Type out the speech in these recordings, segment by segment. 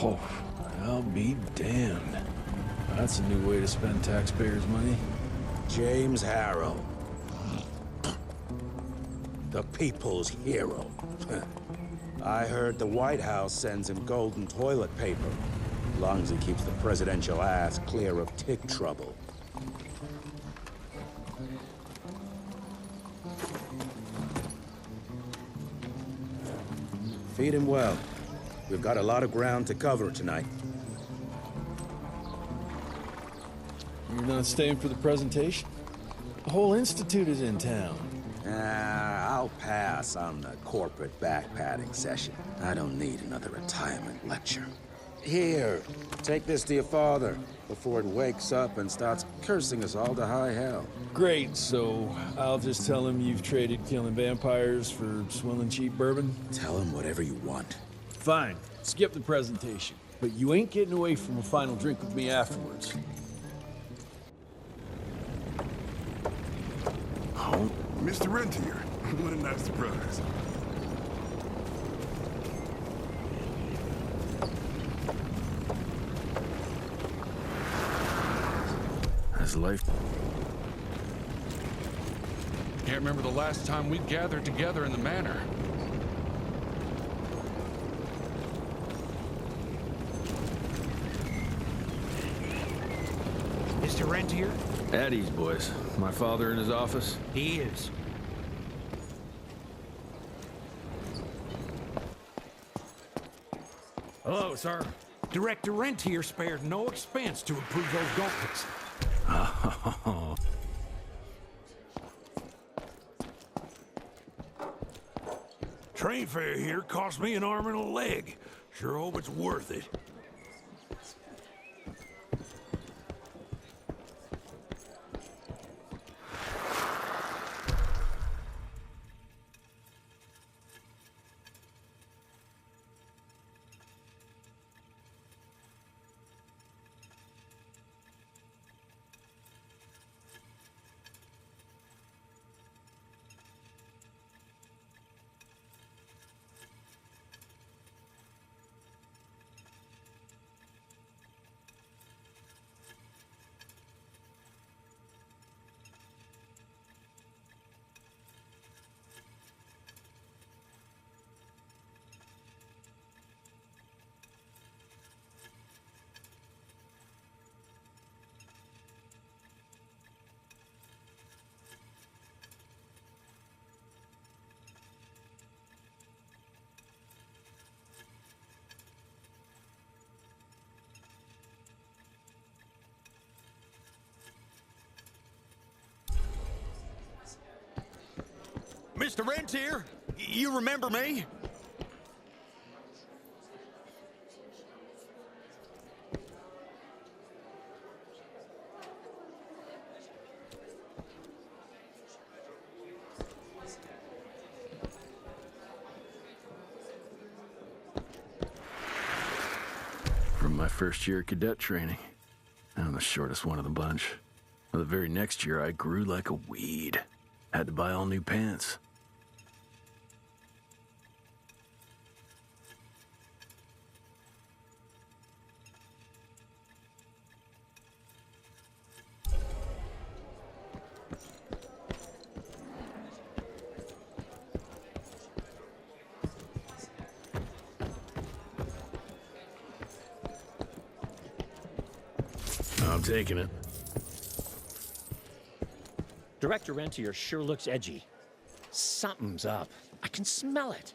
Oh, I'll be damned. That's a new way to spend taxpayers' money. James Harrow. The people's hero. I heard the White House sends him golden toilet paper, as long as he keeps the presidential ass clear of tick trouble. Feed him well. We've got a lot of ground to cover tonight. You're not staying for the presentation? The whole institute is in town. I'll pass on the corporate back-patting session. I don't need another retirement lecture. Here, take this to your father before it wakes up and starts cursing us all to high hell. Great, so I'll just tell him you've traded killing vampires for swilling cheap bourbon? Tell him whatever you want. Fine, skip the presentation. But you ain't getting away from a final drink with me afterwards. Oh? Mr. Rentier, what a nice surprise. How's life? Can't remember the last time we gathered together in the manor. Mr. Rentier? At ease, boys. My father in his office? He is. Hello, sir. Director Rentier spared no expense to approve those gauntlets. Oh. Train fare here cost me an arm and a leg. Sure hope it's worth it. Mr. Rentier, you remember me? From my first year of cadet training. I'm the shortest one of the bunch. Well, the very next year, I grew like a weed. Had to buy all new pants. I'm taking it. Director Rentier sure looks edgy. Something's up. I can smell it.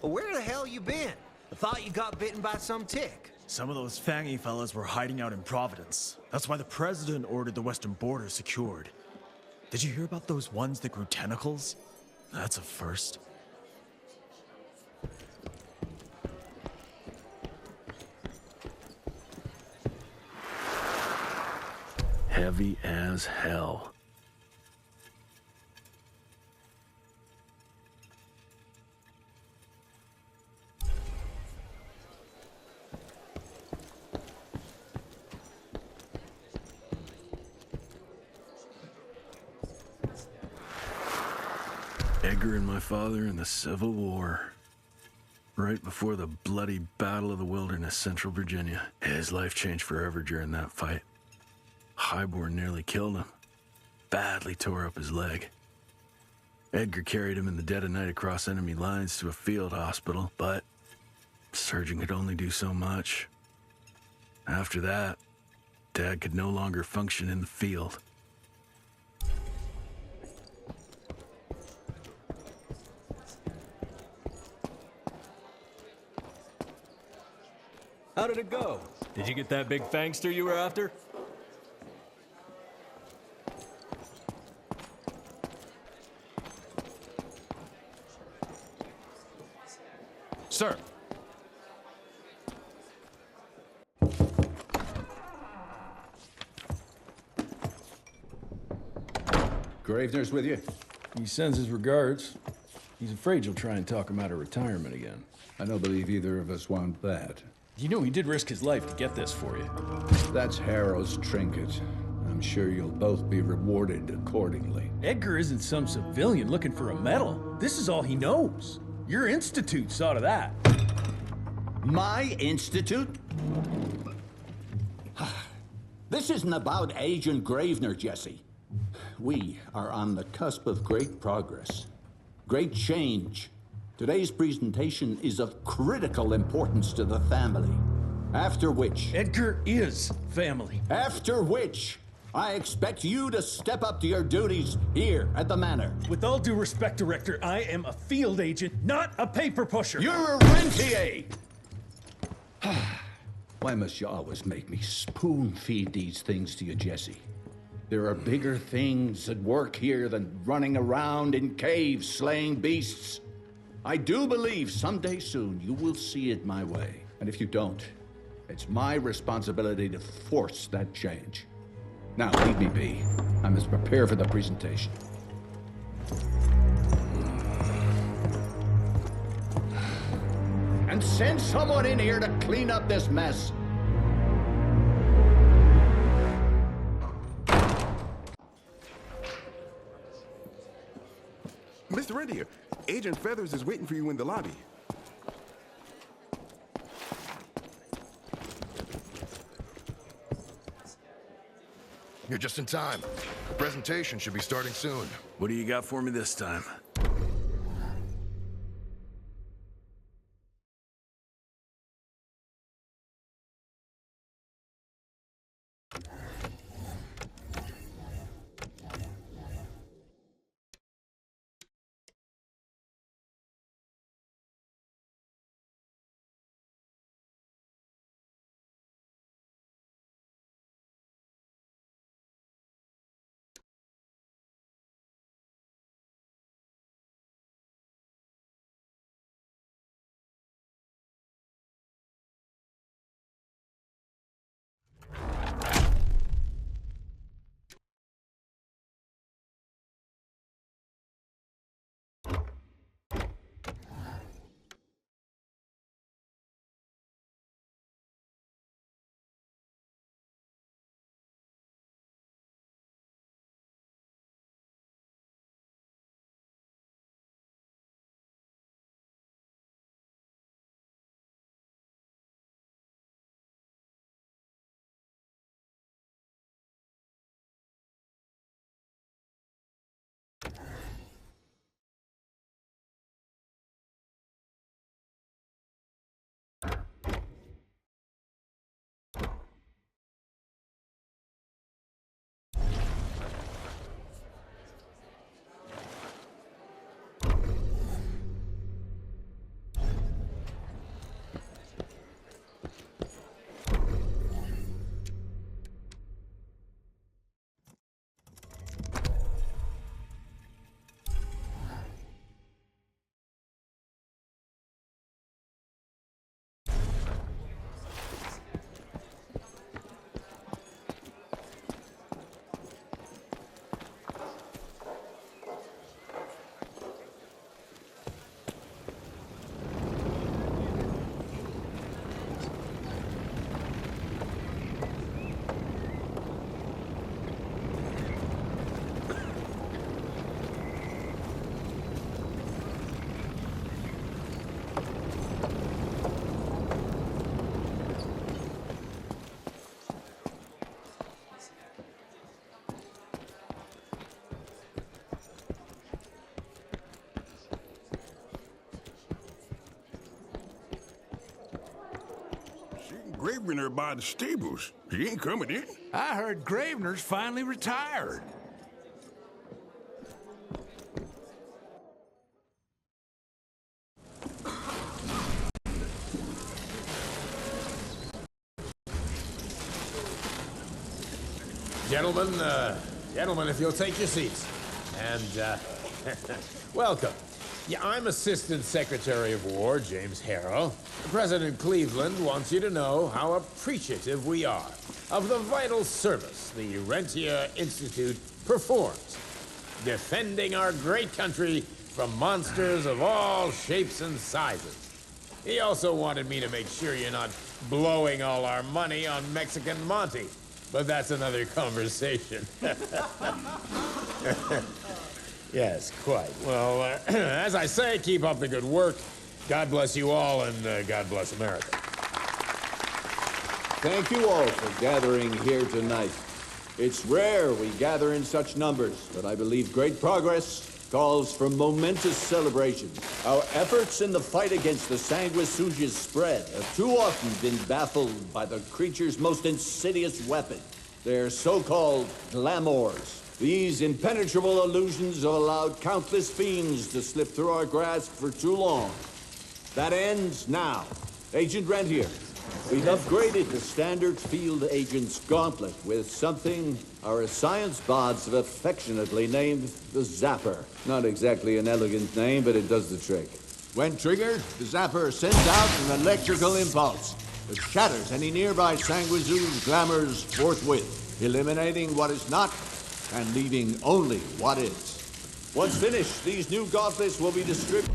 Where the hell you been? I thought you got bitten by some tick. Some of those fangy fellas were hiding out in Providence. That's why the president ordered the western border secured. Did you hear about those ones that grew tentacles? That's a first. Heavy as hell. Edgar and my father in the Civil War. Right before the bloody Battle of the Wilderness, Central Virginia. His life changed forever during that fight. Highborn nearly killed him. Badly tore up his leg. Edgar carried him in the dead of night across enemy lines to a field hospital, but the surgeon could only do so much. After that, Dad could no longer function in the field. How did it go? Did you get that big fangster you were after? Sir. Gravener's with you? He sends his regards. He's afraid you'll try and talk him out of retirement again. I don't believe either of us want that. You know he did risk his life to get this for you. That's Harrow's trinket. I'm sure you'll both be rewarded accordingly. Edgar isn't some civilian looking for a medal. This is all he knows. Your institute saw to that. My institute? This isn't about Agent Gravener, Jesse. We are on the cusp of great progress, great change. Today's presentation is of critical importance to the family. After which... Edgar is family. After which, I expect you to step up to your duties here at the Manor. With all due respect, Director, I am a field agent, not a paper pusher. You're a rentier! Why must you always make me spoon-feed these things to you, Jesse? There are bigger things at work here than running around in caves slaying beasts. I do believe someday soon you will see it my way. And if you don't, it's my responsibility to force that change. Now, leave me be. I must prepare for the presentation. And send someone in here to clean up this mess. Mr. Rentier, Agent Feathers is waiting for you in the lobby. You're just in time. The presentation should be starting soon. What do you got for me this time? governor by the stables. He ain't coming in. I heard Gravener's finally retired. Gentlemen, if you'll take your seats. And, welcome. Yeah, I'm Assistant Secretary of War, James Harrow. President Cleveland wants you to know how appreciative we are of the vital service the Rentier Institute performs, defending our great country from monsters of all shapes and sizes. He also wanted me to make sure you're not blowing all our money on Mexican Monty. But that's another conversation. Yes, quite. Well, as I say, keep up the good work. God bless you all, and God bless America. Thank you all for gathering here tonight. It's rare we gather in such numbers, but I believe great progress calls for momentous celebration. Our efforts in the fight against the sanguisuga's spread have too often been baffled by the creature's most insidious weapon, their so-called glamours. These impenetrable illusions have allowed countless fiends to slip through our grasp for too long. That ends now. Agent Rentier, we've upgraded the standard field agent's gauntlet with something our science bots have affectionately named the Zapper. Not exactly an elegant name, but it does the trick. When triggered, the Zapper sends out an electrical impulse that shatters any nearby sanguisuga's glamours forthwith, eliminating what is not and leaving only what is. Once finished, these new gauntlets will be distributed.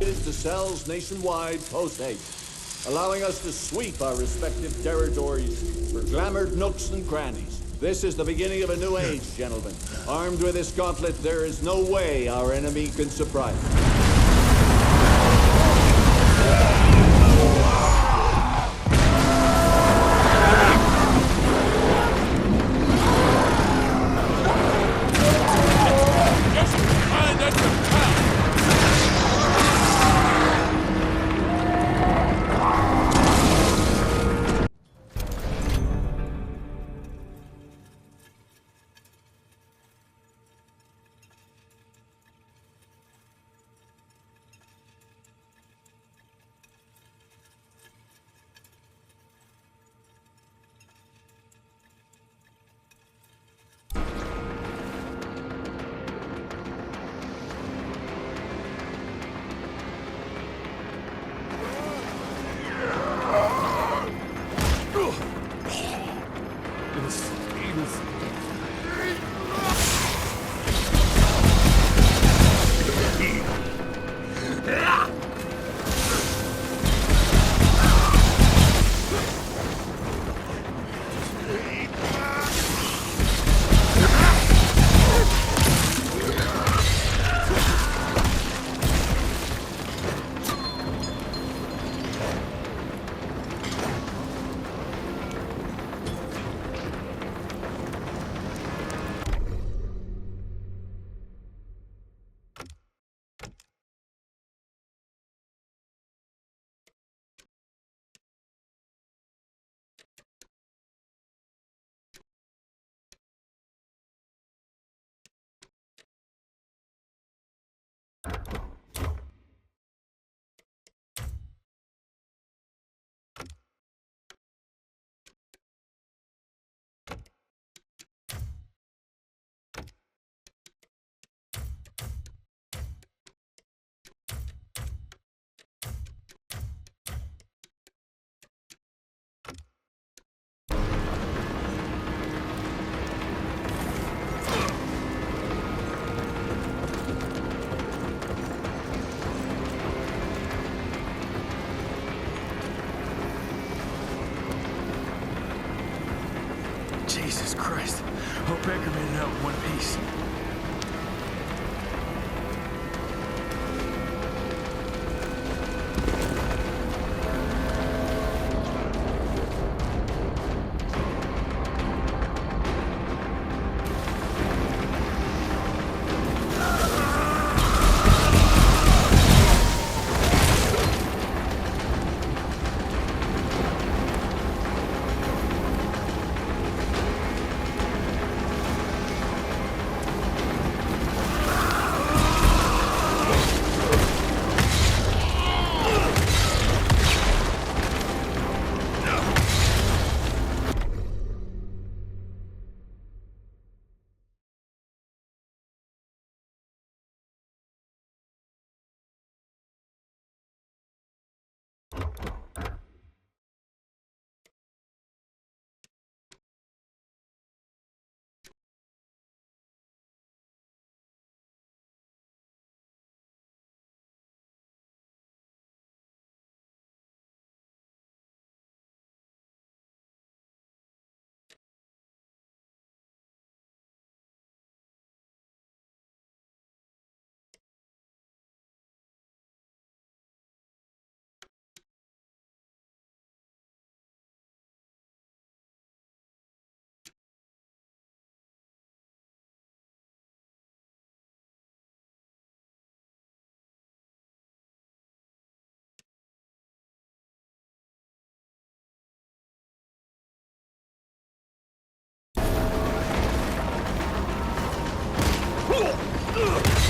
To cells nationwide post-haste, allowing us to sweep our respective territories for glamored nooks and crannies. This is the beginning of a new age, gentlemen. Armed with this gauntlet, there is no way our enemy can surprise us. Jesus Christ. Hope Baker made it out in one piece. Ugh!